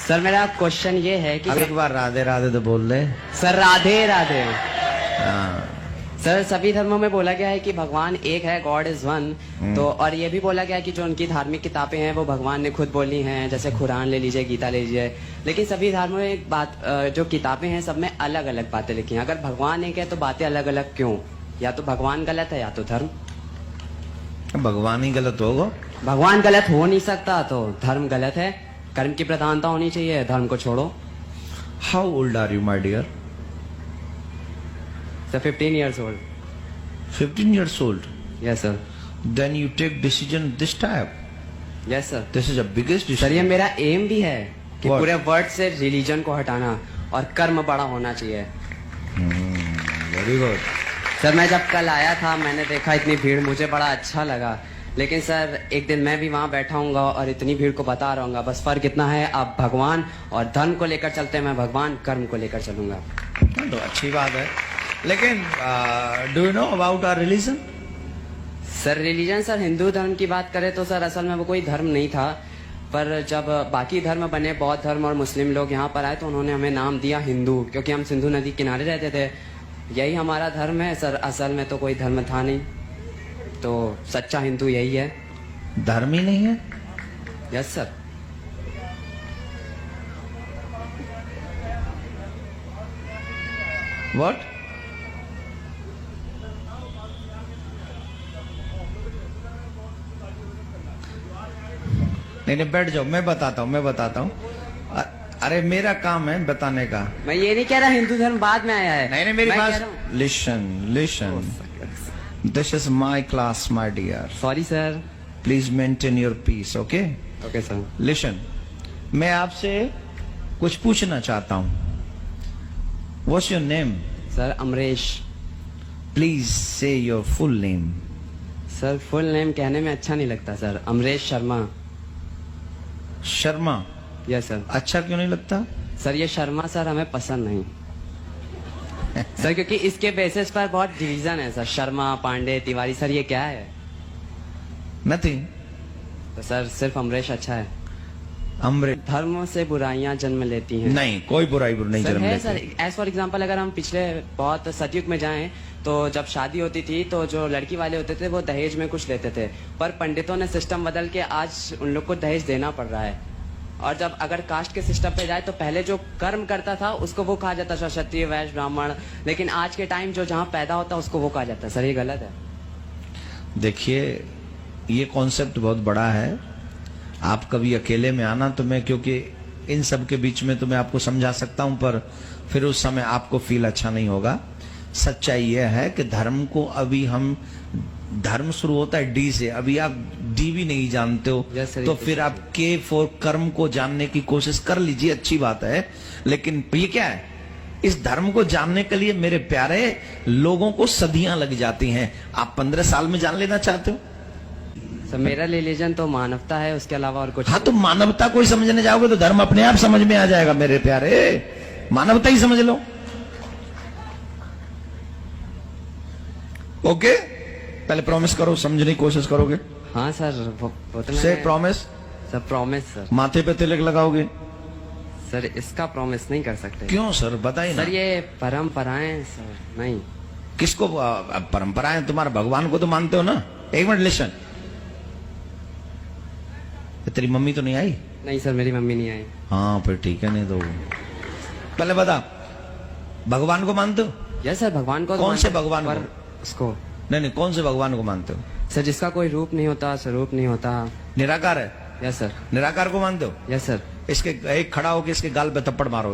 Sir मेरा question ये है कि अब एक बार राधे राधे तो बोल दे। सर राधे राधे। हाँ। सर सभी धर्मों में बोला गया है कि भगवान एक है, गॉड इज वन। तो और ये भी बोला गया है कि जो उनकी धार्मिक किताबें हैं वो भगवान ने खुद बोली हैं, जैसे कुरान ले लीजिए, गीता ले लीजिए। लेकिन सभी धर्मों में एक बात, जो किताबें हैं सब में अलग अलग बातें लिखी हैं। अगर भगवान एक है तो बातें अलग अलग क्यों? या तो भगवान गलत है या तो धर्म। भगवान ही गलत होगा। भगवान गलत हो नहीं सकता तो धर्म गलत है। कर्म की प्रधानता होनी चाहिए, धर्म को छोड़ो। How old are you my dear? Sir 15 years old. 15 years old. Yes sir. Then you take decision this type. Yes sir. This is the biggest sir decision. ये मेरा एम भी है कि What? पूरे वर्ल्ड से रिलीजन को हटाना और कर्म बड़ा होना चाहिए। Very good. सर मैं जब कल आया था मैंने देखा इतनी भीड़, मुझे बड़ा अच्छा लगा। लेकिन सर एक दिन मैं भी वहाँ बैठा हूँगा और इतनी भीड़ को बता रहूँगा। बस फर्क इतना है, आप भगवान और धर्म को लेकर चलते हैं, मैं भगवान कर्म को लेकर चलूंगा। तो अच्छी बात है। लेकिन do you know about our religion? Sir religion, sir Hindu धर्म की बात करें तो सर असल में वो कोई धर्म नहीं था। पर जब बाकी धर्म बने, बौद्ध धर्म और मुस्लिम लोग यहाँ पर आए तो उन्होंने हमें नाम दिया हिंदू, क्योंकि हम सिंधु नदी किनारे रहते थे। यही हमारा धर्म है सर। असल में तो कोई धर्म था नहीं, तो सच्चा हिंदू यही है। धर्म ही नहीं है? Yes sir. What? नहीं बैठ जाओ, मैं बताता हूँ। अरे मेरा काम है बताने का। मैं ये नहीं कह रहा हिंदू धर्म बाद में आया है। नहीं मेरी मैं कह बात। रहा हूँ- listen this is my class my dear. Sorry sir. Please maintain your peace, okay? Okay sir. Listen, मैं आपसे कुछ पूछना चाहता हूँ। What's your name? Sir Amresh. Please say your full name. Sir full name कहने में अच्छा नहीं लगता sir. Amresh Sharma. Sharma? Yes sir. अच्छा क्यों नहीं लगता? सर ये शर्मा सर हमें पसंद नहीं सर, क्योंकि इसके बेसिस पर बहुत डिवीजन है सर। शर्मा, पांडे, तिवारी, सर ये क्या है? नथिंग। तो सर सिर्फ अमरेश अच्छा है। अमरे धर्मों से बुराइयां जन्म लेती हैं। नहीं, कोई बुराई नहीं सर जन्म है लेती। सर। एज फॉर एग्जाम्पल अगर हम पिछले बहुत सतयुग में जाएं तो जब शादी होती थी तो जो लड़की वाले होते थे वो दहेज में कुछ लेते थे, पर पंडितों ने सिस्टम बदल के आज उन लोग को दहेज देना पड़ रहा है। और जब अगर कास्ट के सिस्टम पे जाए तो पहले जो कर्म करता था उसको वो कहा जाता था क्षत्रिय, वैश्य, ब्राह्मण। लेकिन आज के टाइम जो जहाँ पैदा होता है उसको वो कहा जाता है। सर ये गलत है। देखिए ये कॉन्सेप्ट बहुत बड़ा है। आप कभी अकेले में आना तो मैं, क्योंकि इन सब के बीच में तो मैं आपको समझा सकता हूं, पर फिर उस समय आपको फील अच्छा नहीं होगा। सच्चाई यह है कि धर्म को अभी हम, धर्म शुरू होता है डी से, अभी आप डी भी नहीं जानते हो। Yes, sir, तो फिर आप के फॉर कर्म को जानने की कोशिश कर लीजिए, अच्छी बात है। लेकिन ये क्या है, इस धर्म को जानने के लिए मेरे प्यारे लोगों को सदियां लग जाती हैं। आप 15 साल में जान लेना चाहते हो? सर मेरा रिलीजन तो मानवता है, उसके अलावा और कुछ। हाँ तो मानवता को ही समझने जाओगे तो धर्म अपने आप समझ में आ जाएगा मेरे प्यारे। मानवता ही समझ लो, ओके? पहले प्रॉमिस करो, समझने की कोशिश करोगे? हाँ सर वो तो से प्रॉमिस। Sir promise sir. माथे पे तिलक लगाओगे? सर इसका प्रॉमिस नहीं कर सकते। क्यों सर, बताइए ना। सर ये परंपराएं सर। नहीं। किसको परंपराएं? तुम्हारे भगवान को तो मानते हो ना। एक मिनट लिसन, तेरी मम्मी तो नहीं आई? नहीं सर मेरी मम्मी नहीं आई। हाँ फिर ठीक है, नहीं तो पहले बता, भगवान को मानते हो? यस सर भगवान को। कौन से भगवान पर को? उसको नहीं, कौन से भगवान को मानते हो? सर जिसका कोई रूप नहीं होता, स्वरूप नहीं होता। निराकार है? Yes sir. निराकार को मानते हो? Yes sir. इसके एक खड़ा होकर इसके गाल पे थप्पड़ मारो।